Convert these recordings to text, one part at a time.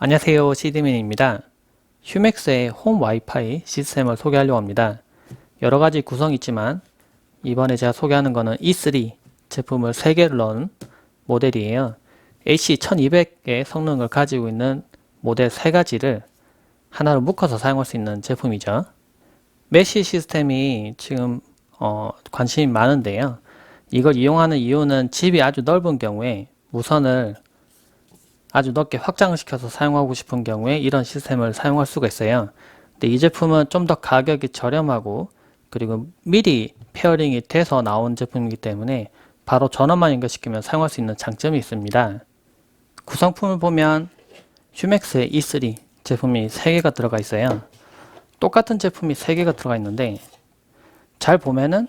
안녕하세요, CD맨입니다. 휴맥스의 홈 와이파이 시스템을 소개하려고 합니다. 여러가지 구성이 있지만 이번에 제가 소개하는 거는 E3 제품을 3개를 넣은 모델이에요. AC1200의 성능을 가지고 있는 모델 3가지를 하나로 묶어서 사용할 수 있는 제품이죠. 메쉬 시스템이 지금 관심이 많은데요. 이걸 이용하는 이유는 집이 아주 넓은 경우에 무선을 아주 넓게 확장을 시켜서 사용하고 싶은 경우에 이런 시스템을 사용할 수가 있어요. 근데 이 제품은 좀 더 가격이 저렴하고 그리고 미리 페어링이 돼서 나온 제품이기 때문에 바로 전원만 연결시키면 사용할 수 있는 장점이 있습니다. 구성품을 보면 휴맥스의 E3 제품이 3개가 들어가 있어요. 똑같은 제품이 3개가 들어가 있는데 잘 보면은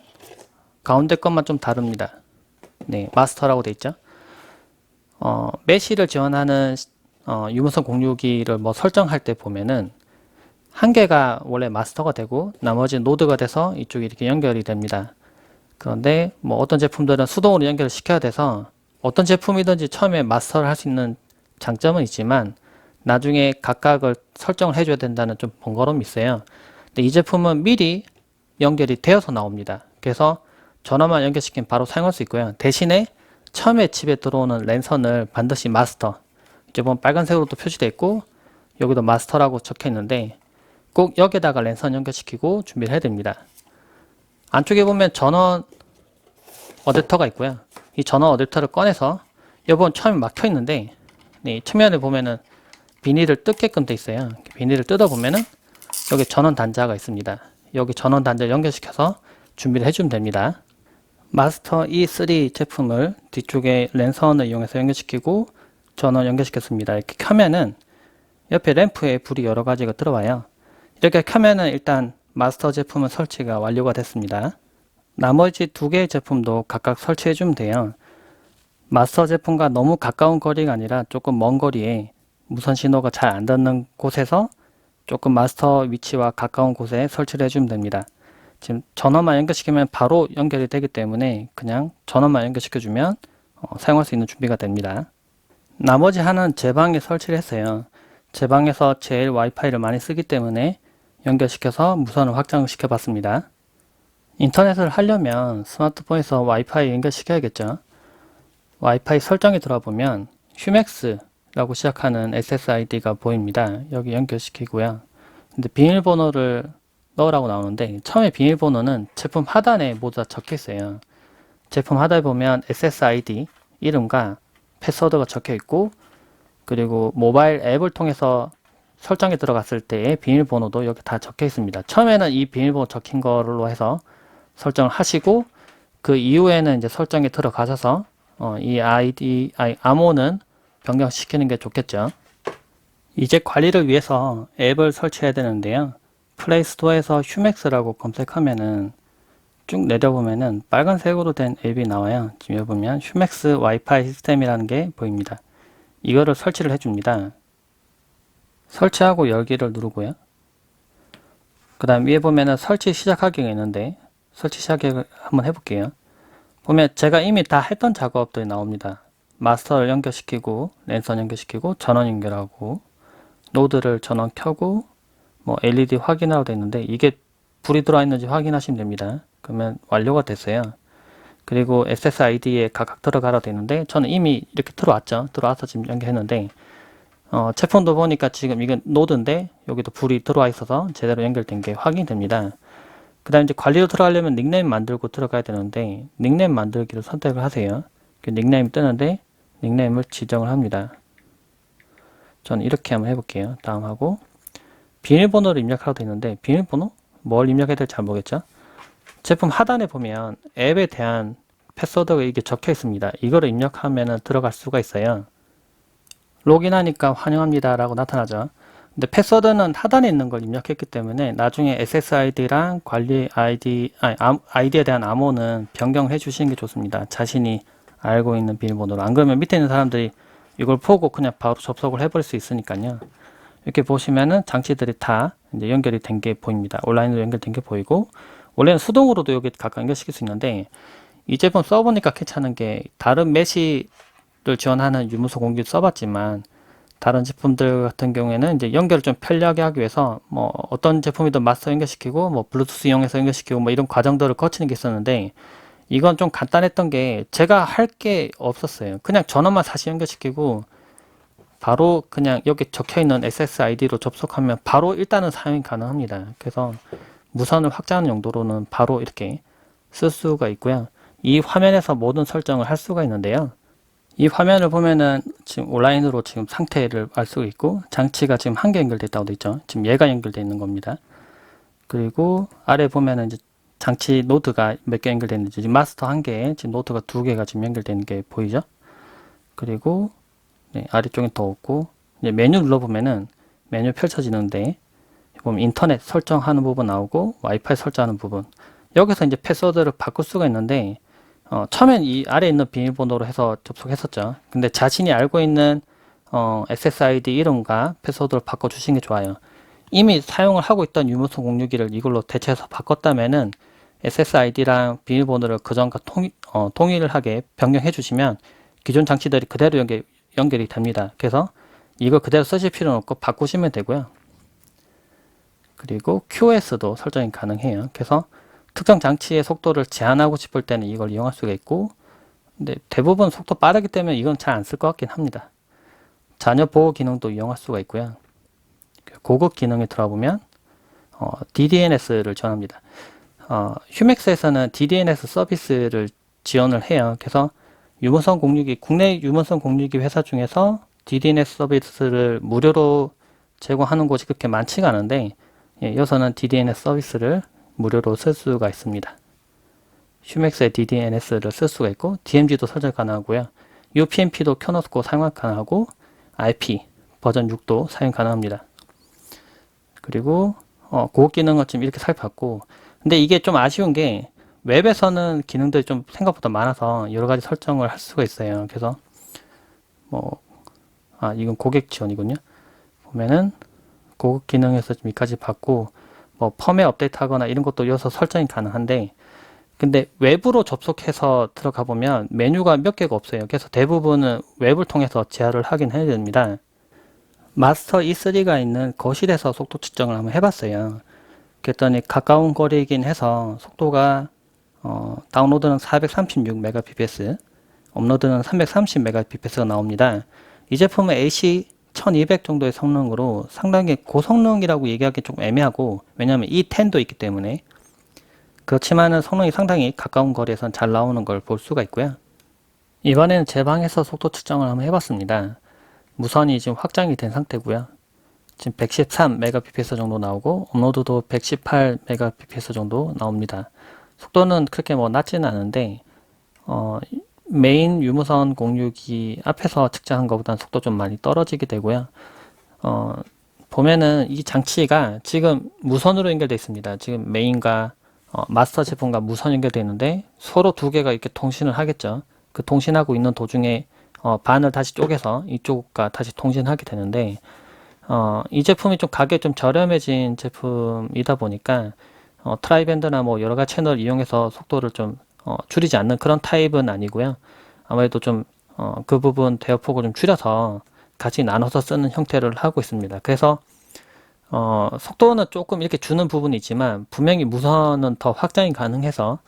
가운데 것만 좀 다릅니다. 네, 마스터라고 돼 있죠. 메시를 지원하는 유무선 공유기를 뭐 설정할 때 보면은 한 개가 원래 마스터가 되고 나머지 노드가 돼서 이쪽이 이렇게 연결이 됩니다. 그런데 뭐 어떤 제품들은 수동으로 연결을 시켜야 돼서 어떤 제품이든지 처음에 마스터를 할 수 있는 장점은 있지만 나중에 각각을 설정을 해줘야 된다는 좀 번거로움이 있어요. 근데 이 제품은 미리 연결이 되어서 나옵니다. 그래서 전원만 연결시키면 바로 사용할 수 있고요. 대신에 처음에 집에 들어오는 랜선을 반드시 마스터, 이제 보면 빨간색으로 또 표시되어 있고 여기도 마스터라고 적혀 있는데 꼭 여기다가 랜선 연결시키고 준비를 해야 됩니다. 안쪽에 보면 전원 어댑터가 있고요. 이 전원 어댑터를 꺼내서 이번 처음에 막혀 있는데 네, 측면에 보면은 비닐을 뜯게끔 돼 있어요. 비닐을 뜯어 보면은 여기 전원 단자가 있습니다. 여기 전원 단자를 연결시켜서 준비를 해주면 됩니다. 마스터 E3 제품을 뒤쪽에 랜선을 이용해서 연결시키고 전원 연결시켰습니다. 이렇게 켜면은 옆에 램프에 불이 여러 가지가 들어와요. 이렇게 켜면은 일단 마스터 제품은 설치가 완료가 됐습니다. 나머지 2개의 제품도 각각 설치해 주면 돼요. 마스터 제품과 너무 가까운 거리가 아니라 조금 먼 거리에 무선 신호가 잘 안 닿는 곳에서 조금 마스터 위치와 가까운 곳에 설치를 해주면 됩니다. 지금 전원만 연결시키면 바로 연결이 되기 때문에 그냥 전원만 연결시켜주면 사용할 수 있는 준비가 됩니다. 나머지 하나는 제 방에 설치를 했어요. 제 방에서 제일 와이파이를 많이 쓰기 때문에 연결시켜서 무선을 확장시켜 봤습니다. 인터넷을 하려면 스마트폰에서 와이파이 연결시켜야겠죠. 와이파이 설정에 들어가 보면 휴맥스라고 시작하는 SSID가 보입니다. 여기 연결시키고요. 근데 비밀번호를 넣으라고 나오는데 처음에 비밀번호는 제품 하단에 모두 다 적혀 있어요. 제품 하단에 보면 SSID 이름과 패스워드가 적혀 있고 그리고 모바일 앱을 통해서 설정에 들어갔을 때의 비밀번호도 여기 다 적혀 있습니다. 처음에는 이 비밀번호 적힌 걸로 해서 설정을 하시고 그 이후에는 이제 설정에 들어가셔서 이 암호는 변경시키는 게 좋겠죠. 이제 관리를 위해서 앱을 설치해야 되는데요. 플레이스토어에서 휴맥스라고 검색하면은 쭉 내려보면은 빨간색으로 된 앱이 나와요. 지금 여기 보면 휴맥스 와이파이 시스템이라는 게 보입니다. 이거를 설치를 해줍니다. 설치하고 열기를 누르고요. 그 다음 위에 보면은 설치 시작하기가 있는데 설치 시작을 한번 해볼게요. 보면 제가 이미 다 했던 작업들이 나옵니다. 마스터를 연결시키고 랜선 연결시키고 전원 연결하고 노드를 전원 켜고 뭐 LED 확인하라고 되어 있는데 이게 불이 들어와 있는지 확인하시면 됩니다. 그러면 완료가 됐어요. 그리고 SSID에 각각 들어가라고 되어 있는데 저는 이미 이렇게 들어왔죠. 들어와서 지금 연결했는데 제품도 보니까 지금 이건 노드인데 여기도 불이 들어와 있어서 제대로 연결된 게 확인됩니다. 그 다음 이제 관리로 들어가려면 닉네임 만들고 들어가야 되는데 닉네임 만들기를 선택을 하세요. 닉네임 뜨는데 닉네임을 지정을 합니다. 저는 이렇게 한번 해볼게요. 다음 하고 비밀번호를 입력하라고 되어 있는데 비밀번호? 뭘 입력해야 될지 잘 모르겠죠? 제품 하단에 보면 앱에 대한 패스워드가 이게 적혀 있습니다. 이거를 입력하면 들어갈 수가 있어요. 로그인하니까 환영합니다 라고 나타나죠. 근데 패스워드는 하단에 있는 걸 입력했기 때문에 나중에 SSID랑 관리 아이디에 대한 암호는 변경해 주시는 게 좋습니다. 자신이 알고 있는 비밀번호로. 안 그러면 밑에 있는 사람들이 이걸 보고 그냥 바로 접속을 해버릴 수 있으니까요. 이렇게 보시면은 장치들이 다 이제 연결이 된 게 보입니다. 온라인으로 연결된 게 보이고 원래는 수동으로도 여기 각각 연결시킬 수 있는데 이 제품 써보니까 괜찮은 게 다른 메시를 지원하는 유무선 공기 써봤지만 다른 제품들 같은 경우에는 이제 연결을 좀 편리하게 하기 위해서 뭐 어떤 제품이든 마스터 연결시키고 뭐 블루투스 이용해서 연결시키고 뭐 이런 과정들을 거치는 게 있었는데, 이건 좀 간단했던 게 제가 할 게 없었어요. 그냥 전원만 다시 연결시키고 바로 그냥 여기 적혀있는 SSID로 접속하면 바로 일단은 사용이 가능합니다. 그래서 무선을 확장하는 용도로는 바로 이렇게 쓸 수가 있고요. 이 화면에서 모든 설정을 할 수가 있는데요. 이 화면을 보면은 지금 온라인으로 지금 상태를 알 수 있고, 장치가 지금 한 개 연결되어 있다고 되어 있죠. 지금 얘가 연결되어 있는 겁니다. 그리고 아래 보면은 이제 장치 노드가 몇 개 연결되어 있는지, 지금 마스터 한 개에 지금 노드가 두 개가 지금 연결되는 게 보이죠. 그리고 네, 아래쪽에 더 없고, 이제 메뉴 눌러보면은 메뉴 펼쳐지는데, 보면 인터넷 설정하는 부분 나오고 와이파이 설정하는 부분, 여기서 이제 패스워드를 바꿀 수가 있는데, 처음엔 이 아래에 있는 비밀번호로 해서 접속했었죠. 근데 자신이 알고 있는 SSID 이름과 패스워드를 바꿔주시는 게 좋아요. 이미 사용을 하고 있던 유무선 061을 이걸로 대체해서 바꿨다면은 SSID랑 비밀번호를 그전과 동일하게 변경해 주시면 기존 장치들이 그대로 연결이 됩니다. 그래서 이걸 그대로 쓰실 필요는 없고 바꾸시면 되고요. 그리고 QoS도 설정이 가능해요. 그래서 특정 장치의 속도를 제한하고 싶을 때는 이걸 이용할 수가 있고, 근데 대부분 속도 빠르기 때문에 이건 잘 안 쓸 것 같긴 합니다. 자녀 보호 기능도 이용할 수가 있고요. 고급 기능에 들어보면 DDNS를 지원합니다. 휴맥스에서는 DDNS 서비스를 지원을 해요. 그래서 유무선 062, 국내 유무선 062 회사 중에서 DDNS 서비스를 무료로 제공하는 곳이 그렇게 많지가 않은데, 여기서는 DDNS 서비스를 무료로 쓸 수가 있습니다. 휴맥스의 DDNS를 쓸 수가 있고, DMZ도 설정 가능하고요. UPnP도 켜놓고 사용 가능하고, IP 버전 6도 사용 가능합니다. 그리고 고급 기능을 지금 이렇게 살펴봤고, 근데 이게 좀 아쉬운 게 웹에서는 기능들이 좀 생각보다 많아서 여러 가지 설정을 할 수가 있어요. 그래서 이건 고객 지원이군요. 보면은 고급 기능에서 좀 여기까지 봤고, 뭐 펌웨어 업데이트 하거나 이런 것도 여기서 설정이 가능한데, 근데 외부로 접속해서 들어가 보면 메뉴가 몇 개가 없어요. 그래서 대부분은 웹을 통해서 제어를 하긴 해야 됩니다. 마스터 E3가 있는 거실에서 속도 측정을 한번 해봤어요. 그랬더니 가까운 거리이긴 해서 속도가 다운로드는 436Mbps, 업로드는 330Mbps가 나옵니다. 이 제품은 AC 1200 정도의 성능으로 상당히 고성능이라고 얘기하기 좀 애매하고, 왜냐하면 E10도 있기 때문에. 그렇지만은 성능이 상당히 가까운 거리에선 잘 나오는 걸 볼 수가 있고요. 이번에는 제 방에서 속도 측정을 한번 해봤습니다. 무선이 지금 확장이 된 상태고요. 지금 113Mbps 정도 나오고, 업로드도 118Mbps 정도 나옵니다. 속도는 그렇게 뭐 낮지는 않은데, 메인 유무선 062 앞에서 측정한 것보다는 속도 좀 많이 떨어지게 되고요. 보면은 이 장치가 지금 무선으로 연결되어 있습니다. 지금 메인과 마스터 제품과 무선 연결되어 있는데, 서로 두 개가 이렇게 통신을 하겠죠. 그 통신하고 있는 도중에 반을 다시 쪼개서 이쪽과 다시 통신하게 되는데, 이 제품이 좀 가격이 좀 저렴해진 제품이다 보니까 트라이밴드나 뭐 여러 가지 채널을 이용해서 속도를 좀 줄이지 않는 그런 타입은 아니고요. 아무래도 좀 그 부분 대역폭을 좀 줄여서 같이 나눠서 쓰는 형태를 하고 있습니다. 그래서 속도는 조금 이렇게 주는 부분이 있지만 분명히 무선은 더 확장이 가능해서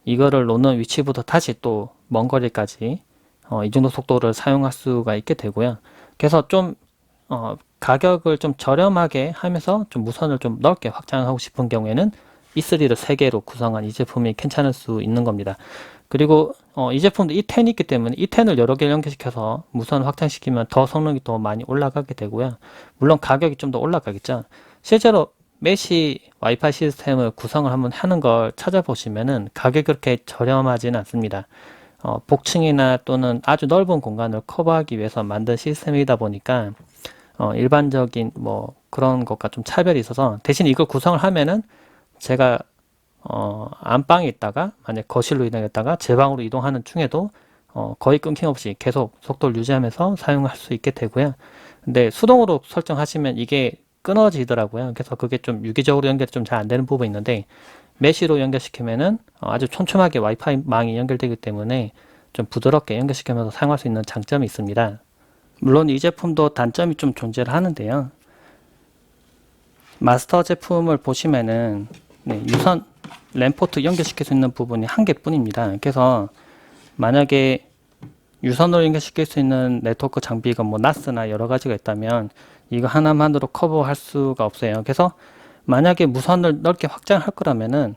이거를 놓는 위치부터 다시 또 먼 거리까지 이 정도 속도를 사용할 수가 있게 되고요. 그래서 좀 가격을 좀 저렴하게 하면서 좀 무선을 좀 넓게 확장하고 싶은 경우에는 E3를 3개로 구성한 이 제품이 괜찮을 수 있는 겁니다. 그리고 이 제품도 E10이 있기 때문에 E10을 여러 개를 연결시켜서 무선을 확장시키면 더 성능이 더 많이 올라가게 되고요. 물론 가격이 좀 더 올라가겠죠. 실제로 메시 와이파이 시스템을 구성을 한번 하는 걸 찾아보시면은 가격이 그렇게 저렴하지는 않습니다. 복층이나 또는 아주 넓은 공간을 커버하기 위해서 만든 시스템이다 보니까 일반적인 뭐 그런 것과 좀 차별이 있어서, 대신 이걸 구성을 하면은 제가 안방에 있다가 만약 거실로 이동했다가 제 방으로 이동하는 중에도 거의 끊김없이 계속 속도를 유지하면서 사용할 수 있게 되고요. 근데 수동으로 설정하시면 이게 끊어지더라고요. 그래서 그게 좀 유기적으로 연결이 좀 잘 안 되는 부분이 있는데, 메시로 연결시키면은 아주 촘촘하게 와이파이 망이 연결되기 때문에 좀 부드럽게 연결시키면서 사용할 수 있는 장점이 있습니다. 물론 이 제품도 단점이 좀 존재를 하는데요. 마스터 제품을 보시면은 유선 램포트 연결시킬 수 있는 부분이 한 개뿐입니다. 그래서 만약에 유선으로 연결시킬 수 있는 네트워크 장비가 뭐 나스나 여러 가지가 있다면 이거 하나만으로 커버할 수가 없어요. 그래서 만약에 무선을 넓게 확장할 거라면은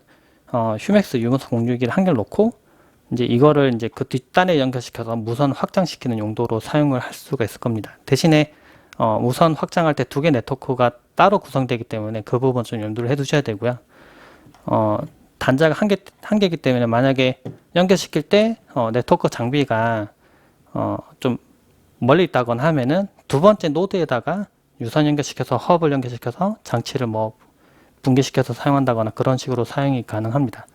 휴맥스 유무선 061 한 개를 놓고 이제 이거를 이제 그 뒷단에 연결시켜서 무선 확장시키는 용도로 사용을 할 수가 있을 겁니다. 대신에 무선 확장할 때 두 개 네트워크가 따로 구성되기 때문에 그 부분 좀 염두를 해 두셔야 되고요. 단자가 한 개이기 때문에 만약에 연결시킬 때 네트워크 장비가 좀 멀리 있다거나 하면은 두 번째 노드에다가 유선 연결시켜서 헙을 연결시켜서 장치를 뭐 붕괴시켜서 사용한다거나 그런 식으로 사용이 가능합니다.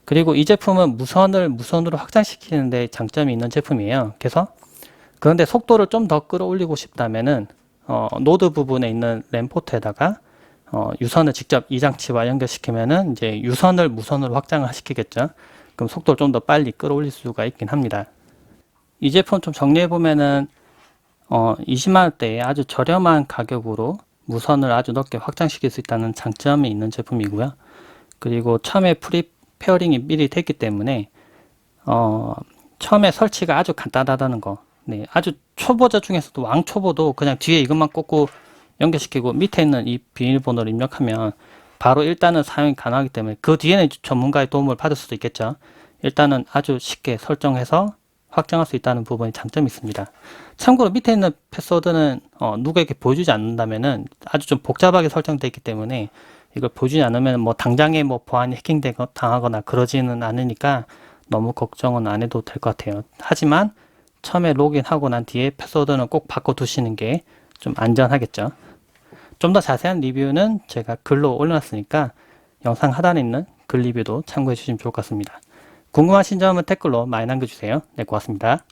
그리고 이 제품은 무선을 무선으로 확장시키는데 장점이 있는 제품이에요. 그래서 그런데 속도를 좀 더 끌어올리고 싶다면은 노드 부분에 있는 램 포트에다가 유선을 직접 이 장치와 연결시키면은 이제 유선을 무선으로 확장을 시키겠죠. 그럼 속도를 좀 더 빨리 끌어올릴 수가 있긴 합니다. 이 제품 좀 정리해 보면은 20만 원대에 아주 저렴한 가격으로 무선을 아주 넓게 확장시킬 수 있다는 장점이 있는 제품이고요. 그리고 처음에 프리 페어링이 미리 됐기 때문에 처음에 설치가 아주 간단하다는 거. 네, 아주 초보자 중에서도 왕초보도 그냥 뒤에 이것만 꽂고 연결시키고 밑에 있는 이 비밀번호를 입력하면 바로 일단은 사용이 가능하기 때문에 그 뒤에는 전문가의 도움을 받을 수도 있겠죠. 일단은 아주 쉽게 설정해서 확장할 수 있다는 부분이 장점이 있습니다. 참고로 밑에 있는 패스워드는 누구에게 보여주지 않는다면은 아주 좀 복잡하게 설정되어 있기 때문에 이걸 보여주지 않으면 뭐 당장에 뭐 보안이 당하거나 그러지는 않으니까 너무 걱정은 안 해도 될 것 같아요. 하지만 처음에 로그인하고 난 뒤에 패스워드는 꼭 바꿔두시는 게 좀 안전하겠죠. 좀 더 자세한 리뷰는 제가 글로 올려놨으니까 영상 하단에 있는 글 리뷰도 참고해 주시면 좋을 것 같습니다. 궁금하신 점은 댓글로 많이 남겨주세요. 네, 고맙습니다.